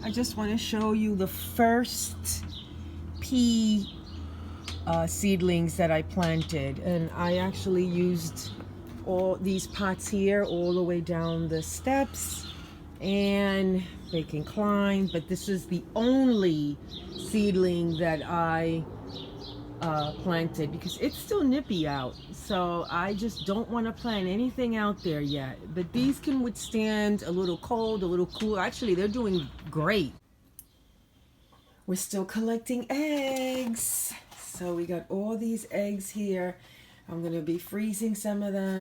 I just want to show you the first pea seedlings that I planted, and I actually used all these pots here all the way down the steps, and they can climb, but this is the only seedling that I planted because it's still nippy out, so I just don't want to plant anything out there yet. But these can withstand a little cold, a little cool. Actually, they're doing great. We're still collecting eggs, so we got all these eggs here. I'm gonna be freezing some of them.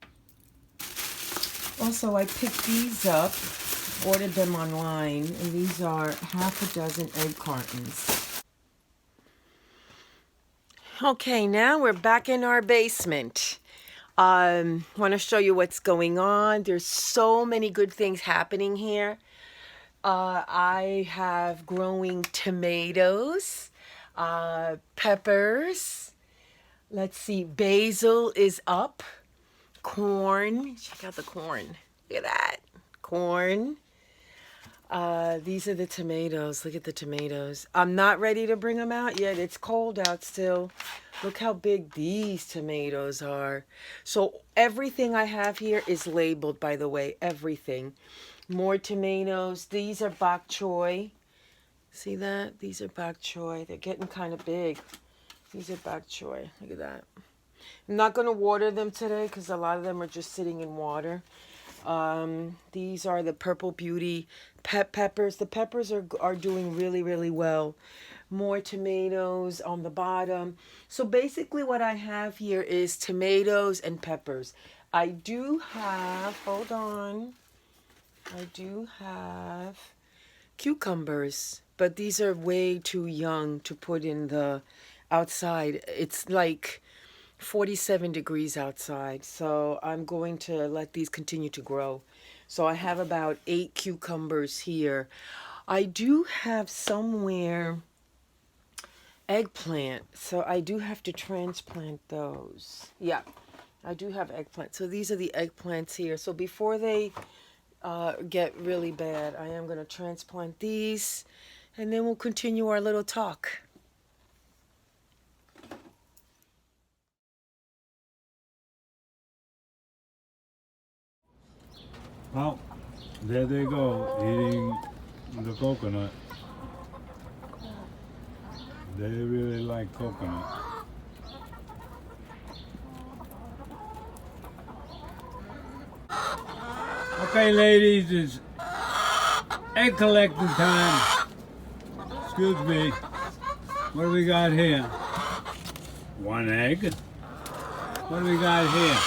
Also, I picked these up, ordered them online, and these are half a dozen egg cartons. Okay, now we're back in our basement. Want to show you what's going on. There's so many good things happening here. I have growing tomatoes, peppers. Let's see, basil is up. Corn. Check out the corn. Look at that. Corn. These are the tomatoes. Look at the tomatoes. I'm not ready to bring them out yet. It's cold out still. Look how big these tomatoes are. So everything I have here is labeled, by the way. Everything. More tomatoes. These are bok choy. See that? These are bok choy. They're getting kind of big. These are bok choy. Look at that. I'm not going to water them today because a lot of them are just sitting in water. These are the Purple Beauty peppers. The peppers are doing really, really well. More tomatoes on the bottom. So basically what I have here is tomatoes and peppers. I do have, hold on, I do have cucumbers, but these are way too young to put in the outside. It's like 47 degrees outside, so I'm going to let these continue to grow. So I have about 8 cucumbers here. I do have somewhere eggplant, so I do have to transplant those. Yeah, I do have eggplant. So these are the eggplants here. So before they get really bad, I am going to transplant these, and then we'll continue our little talk. Well, there they go, eating the coconut. They really like coconut. Okay, ladies, it's egg collecting time. Excuse me. What do we got here? One egg. What do we got here?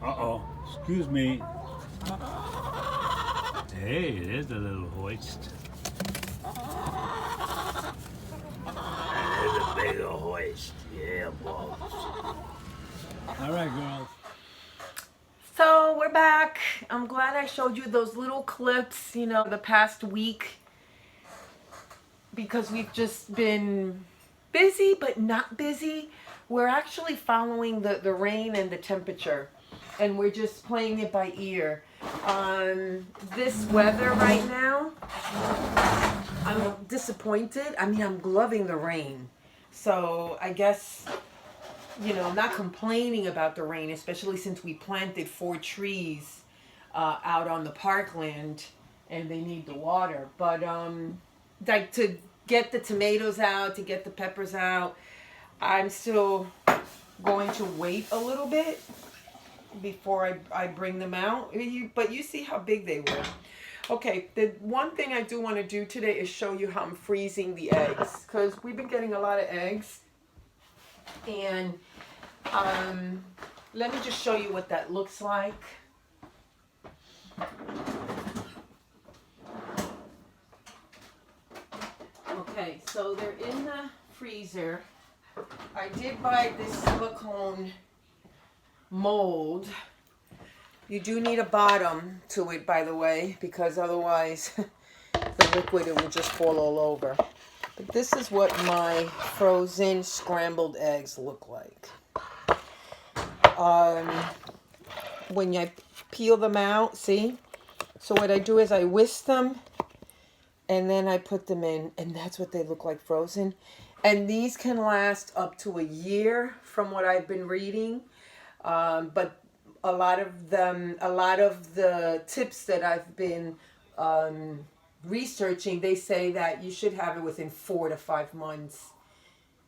Uh-oh. Excuse me. Hey, there's a little hoist. And there's a bigger hoist. Yeah, boss. All right, girls. So we're back. I'm glad I showed you those little clips, you know, the past week, because we've just been busy but not busy. We're actually following the rain and the temperature, and we're just playing it by ear. This weather right now, I'm disappointed. I mean, I'm loving the rain. So I guess, you know, not complaining about the rain, especially since we planted 4 trees out on the parkland and they need the water. But like to get the tomatoes out, to get the peppers out, I'm still going to wait a little bit before I bring them out. But you see how big they were. Okay, the one thing I do want to do today is show you how I'm freezing the eggs, because we've been getting a lot of eggs. And let me just show you what that looks like. Okay, so they're in the freezer. I did buy this silicone mold. You do need a bottom to it, by the way, because otherwise the liquid, it will just fall all over. But this is what my frozen scrambled eggs look like. When you peel them out, see? So what I do is I whisk them and then I put them in, and that's what they look like frozen. And these can last up to a year from what I've been reading. But a lot of the tips that I've been researching, they say that you should have it within 4 to 5 months.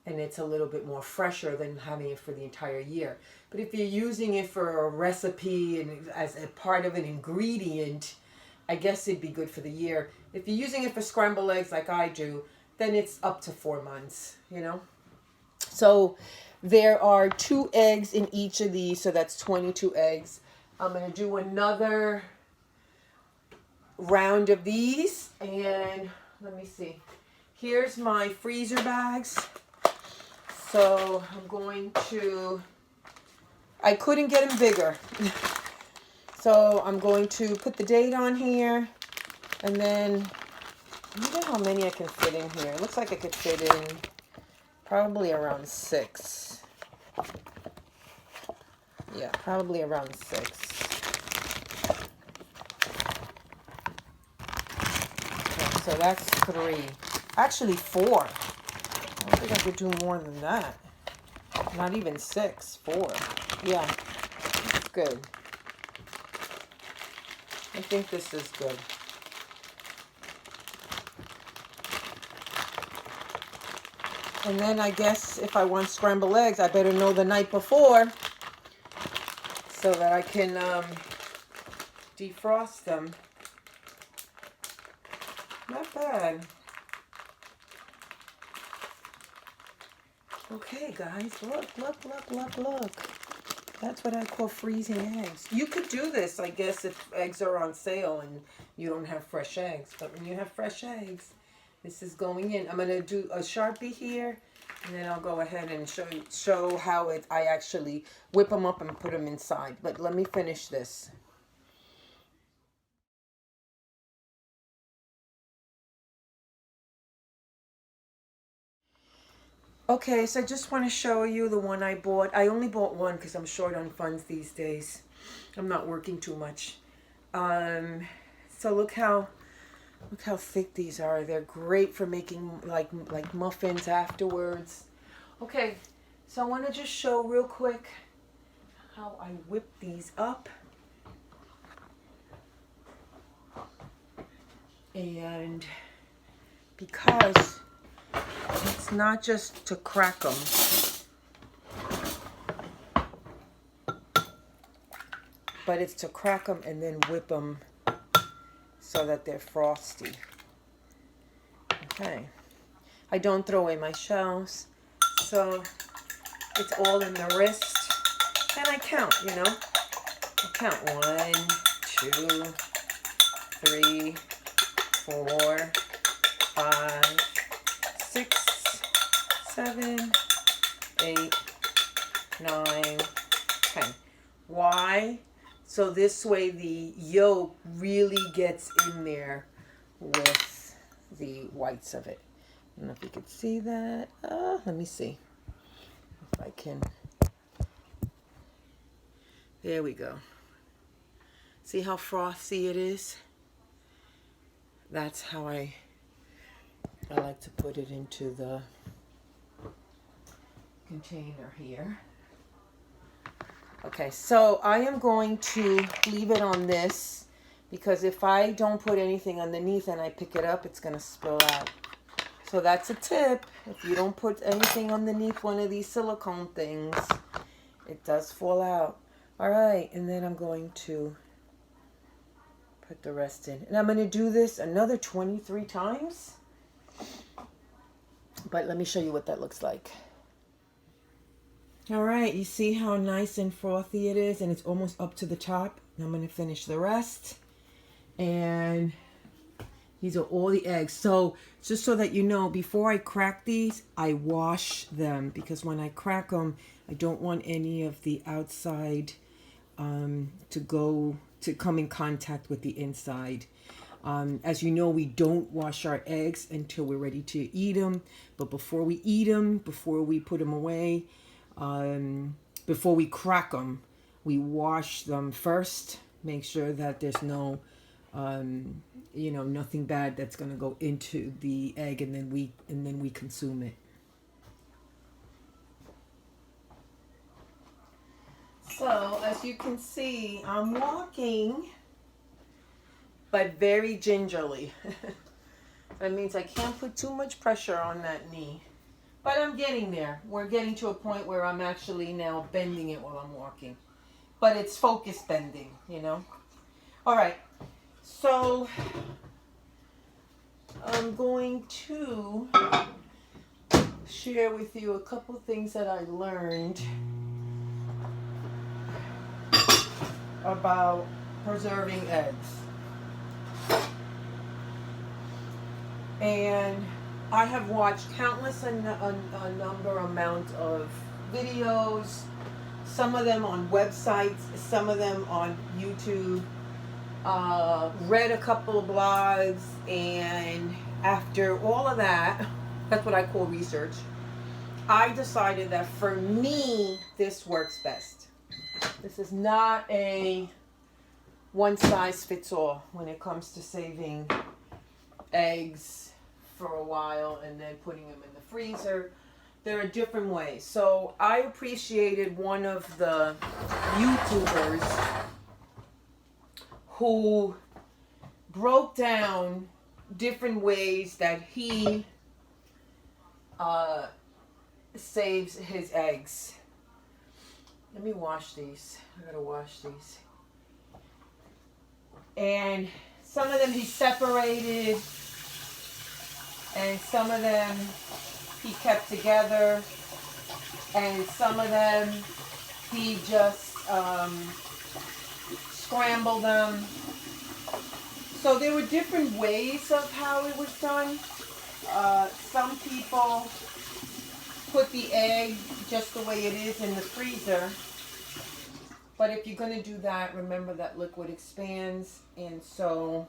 And it's a little bit more fresher than having it for the entire year. But if you're using it for a recipe and as a part of an ingredient, I guess it'd be good for the year. If you're using it for scrambled eggs like I do, then it's up to 4 months, you know? So there are 2 eggs in each of these, so that's 22 eggs. I'm going to do another round of these, and let me see. Here's my freezer bags. So I'm going to, I couldn't get them bigger. So I'm going to put the date on here, and then I wonder how many I can fit in here. It looks like I could fit in probably around 6. Yeah, probably around 6. Okay, so that's 3. Actually 4. I don't think I could do more than that. Not even 6, 4. Yeah, that's good. I think this is good. And then I guess if I want scrambled eggs, I better know the night before so that I can defrost them. Not bad. Okay, guys, look. That's what I call freezing eggs. You could do this, I guess, if eggs are on sale and you don't have fresh eggs. But when you have fresh eggs, this is going in. I'm going to do a Sharpie here, and then I'll go ahead and show how I actually whip them up and put them inside. But let me finish this. Okay, so I just want to show you the one I bought. I only bought one because I'm short on funds these days. I'm not working too much. So look how thick these are. They're great for making like muffins afterwards. Okay, so I want to just show real quick how I whip these up. And because it's not just to crack them. But it's to crack them and then whip them so that they're frosty. Okay. I don't throw away my shells. So it's all in the wrist. And I count, you know. I count 1, 2, 3, 4, 5, 6, 7, 8, 9, 10. Why? So this way the yolk really gets in there with the whites of it. I don't know if you can see that. Let me see if I can. There we go. See how frothy it is? That's how I like to put it into the container here. Okay, so I am going to leave it on this because if I don't put anything underneath and I pick it up, it's going to spill out. So that's a tip. If you don't put anything underneath one of these silicone things, it does fall out. All right, and then I'm going to put the rest in. And I'm going to do this another 23 times. But let me show you what that looks like. All right, you see how nice and frothy it is, and it's almost up to the top. Now I'm going to finish the rest. And these are all the eggs. So just so that you know, before I crack these, I wash them because when I crack them, I don't want any of the outside to come in contact with the inside. As you know, we don't wash our eggs until we're ready to eat them. But before we eat them, before we put them away, before we crack them, we wash them first. Make sure that there's no You know, nothing bad that's going to go into the egg, and then we consume it. So as you can see, I'm walking, but very gingerly. That means I can't put too much pressure on that knee. But I'm getting there. We're getting to a point where I'm actually now bending it while I'm walking. But it's focus bending, you know. All right. So I'm going to share with you a couple things that I learned about preserving eggs. And I have watched countless amount of videos, some of them on websites, some of them on YouTube, read a couple of blogs, and after all of that, that's what I call research, I decided that for me, this works best. This is not a one size fits all when it comes to saving eggs for a while and then putting them in the freezer. There are different ways. So I appreciated one of the YouTubers who broke down different ways that he saves his eggs. Let me wash these. I gotta wash these. And some of them he separated, and some of them he kept together, and some of them he just scrambled them. So there were different ways of how it was done. Some people put the egg just the way it is in the freezer. But if you're going to do that, remember that liquid expands, and so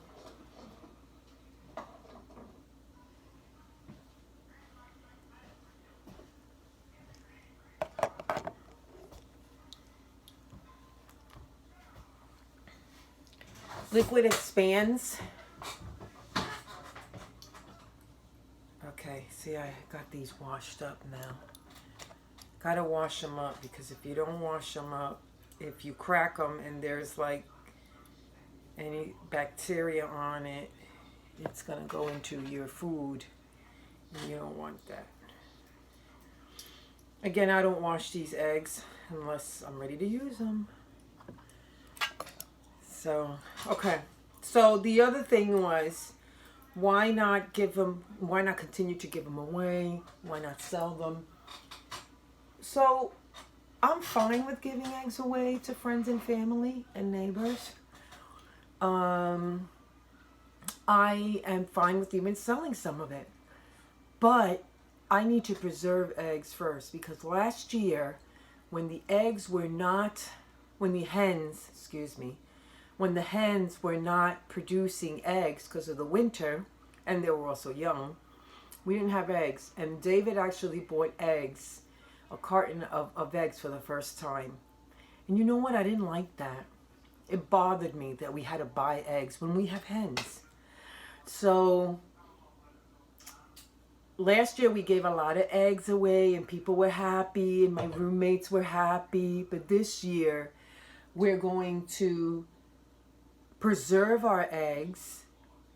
liquid expands. Okay, see, I got these washed up now. Gotta wash them up, because if you don't wash them up, if you crack them and there's like any bacteria on it, it's gonna go into your food, and you don't want that. Again, I don't wash these eggs unless I'm ready to use them. So, okay. So the other thing was, why not continue to give them away? Why not sell them? So I'm fine with giving eggs away to friends and family and neighbors. I am fine with even selling some of it. But I need to preserve eggs first, because last year when the hens were not producing eggs because of the winter, and they were also young, we didn't have eggs. And David actually bought eggs, a carton of eggs for the first time. And you know what? I didn't like that. It bothered me that we had to buy eggs when we have hens. So last year we gave a lot of eggs away, and people were happy, and my roommates were happy. But this year we're going to preserve our eggs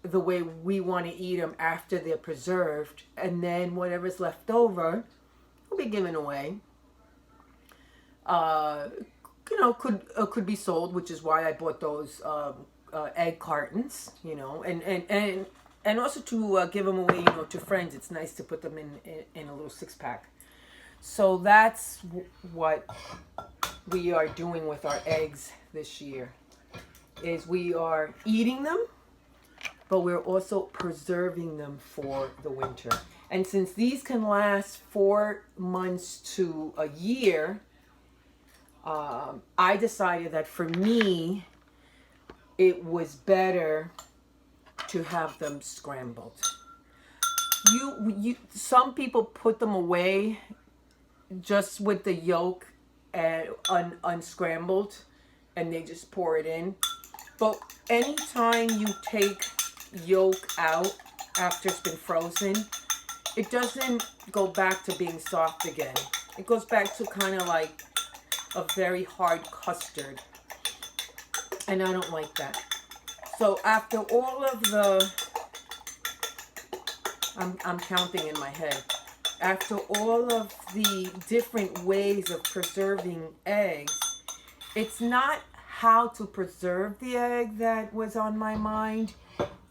the way we want to eat them after they're preserved, and then whatever's left over will be given away. Could be sold, which is why I bought those egg cartons, and also to give them away, to friends. It's nice to put them in a little 6-pack. So that's what we are doing with our eggs this year, is we are eating them, but we're also preserving them for the winter. And since these can last 4 months to a year, I decided that for me, it was better to have them scrambled. Some people put them away just with the yolk and unscrambled, and they just pour it in. But anytime you take yolk out after it's been frozen, it doesn't go back to being soft again. It goes back to kind of like a very hard custard. And I don't like that. So after all of the, I'm counting in my head. After all of the different ways of preserving eggs, it's not how to preserve the egg that was on my mind.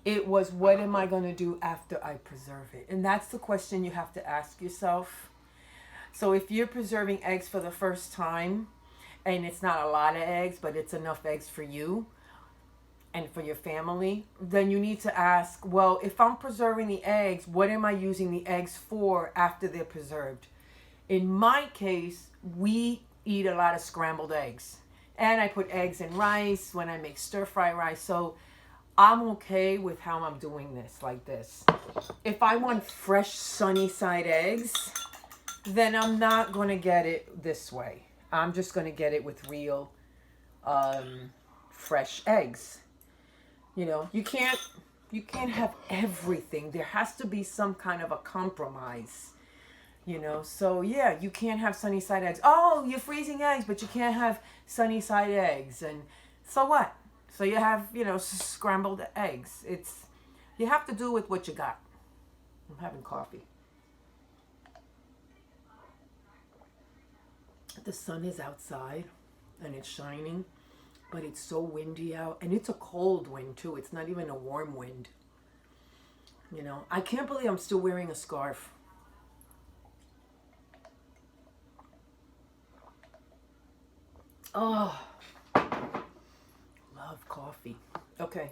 It was, what am I going to do after I preserve it? And that's the question you have to ask yourself. So if you're preserving eggs for the first time, and it's not a lot of eggs, but it's enough eggs for you and for your family, then you need to ask, well, if I'm preserving the eggs, what am I using the eggs for after they're preserved? In my case, we eat a lot of scrambled eggs. And I put eggs in rice when I make stir-fry rice. So I'm okay with how I'm doing this, like this. If I want fresh sunny side eggs, then I'm not going to get it this way. I'm just going to get it with real fresh eggs. You know, you can't have everything. There has to be some kind of a compromise. You know, so yeah, you can't have sunny side eggs. Oh, you're freezing eggs, but you can't have sunny side eggs. And so what? So you have, you know, scrambled eggs. You have to do with what you got. I'm having coffee. The sun is outside and it's shining, but it's so windy out, and it's a cold wind too. It's not even a warm wind. You know, I can't believe I'm still wearing a scarf. Oh, love coffee. Okay,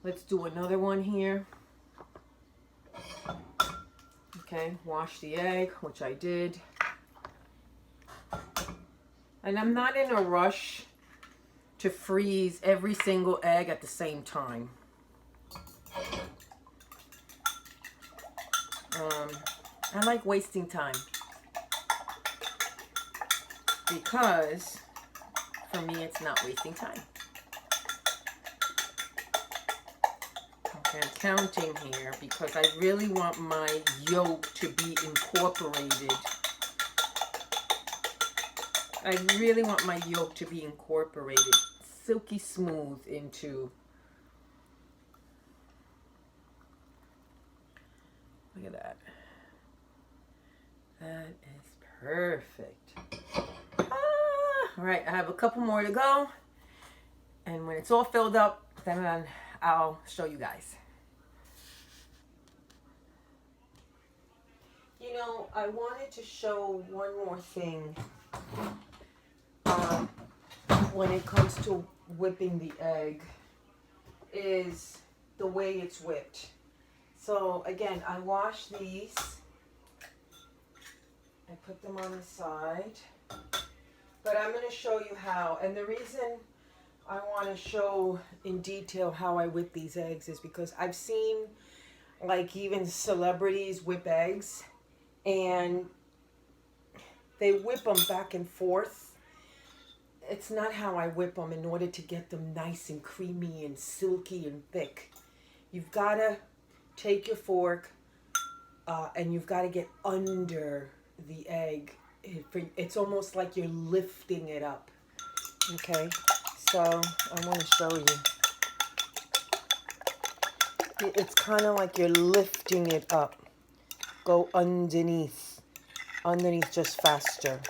let's do another one here. Okay, wash the egg, which I did. And I'm not in a rush to freeze every single egg at the same time. I like wasting time. Because for me, it's not wasting time. Okay, I'm counting here because I really want my yolk to be incorporated. I really want my yolk to be incorporated silky smooth into. Look at that. That is perfect. All right, I have a couple more to go. And when it's all filled up, then I'll show you guys. You know, I wanted to show one more thing when it comes to whipping the egg, is the way it's whipped. So again, I wash these. I put them on the side. But I'm going to show you how. And the reason I want to show in detail how I whip these eggs is because I've seen like even celebrities whip eggs, and they whip them back and forth. It's not how I whip them in order to get them nice and creamy and silky and thick. You've got to take your fork and you've got to get under the egg. It's almost like you're lifting it up. Okay, so I want to show you. It's kind of like you're lifting it up. Go underneath. Underneath just faster.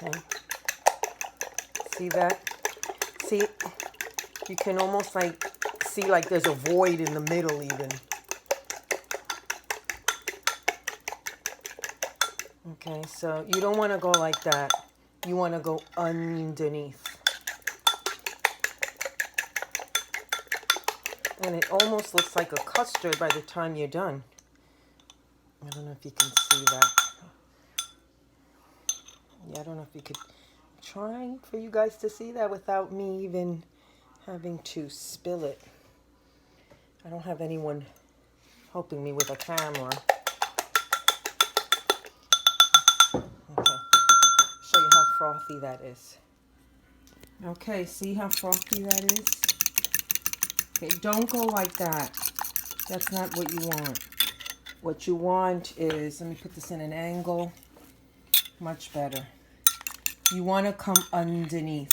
Okay. See that? See, you can almost like see like there's a void in the middle even. Okay, so you don't want to go like that. You want to go underneath. And it almost looks like a custard by the time you're done. I don't know if you can see that. Yeah, I don't know if you could. Trying for you guys to see that without me even having to spill it. I don't have anyone helping me with a camera. Okay, show you how frothy that is. Okay, see how frothy that is? Okay, don't go like that. That's not what you want. What you want is, let me put this in an angle. Much better. You want to come underneath.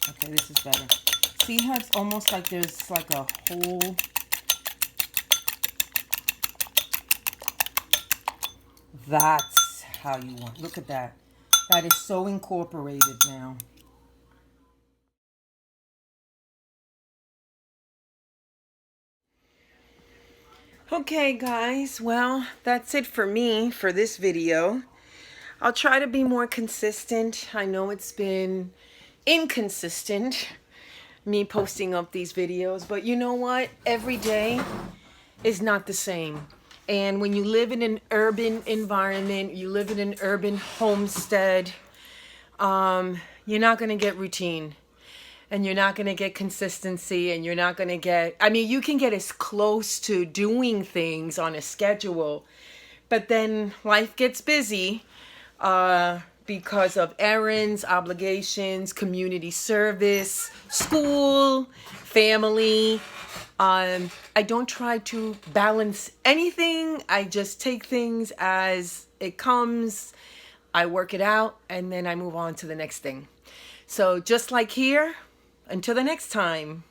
Okay, this is better. See how it's almost like there's like a hole? That's how you want. Look at that. That is so incorporated now. Okay, guys. Well, that's it for me for this video. I'll try to be more consistent. I know it's been inconsistent, me posting up these videos, but you know what? Every day is not the same. And when you live in an urban environment, you live in an urban homestead, you're not going to get routine. And you're not going to get consistency, and you're not going to get, I mean, you can get as close to doing things on a schedule, but then life gets busy because of errands, obligations, community service, school, family. I don't try to balance anything. I just take things as it comes. I work it out, and then I move on to the next thing. So just like here, until the next time.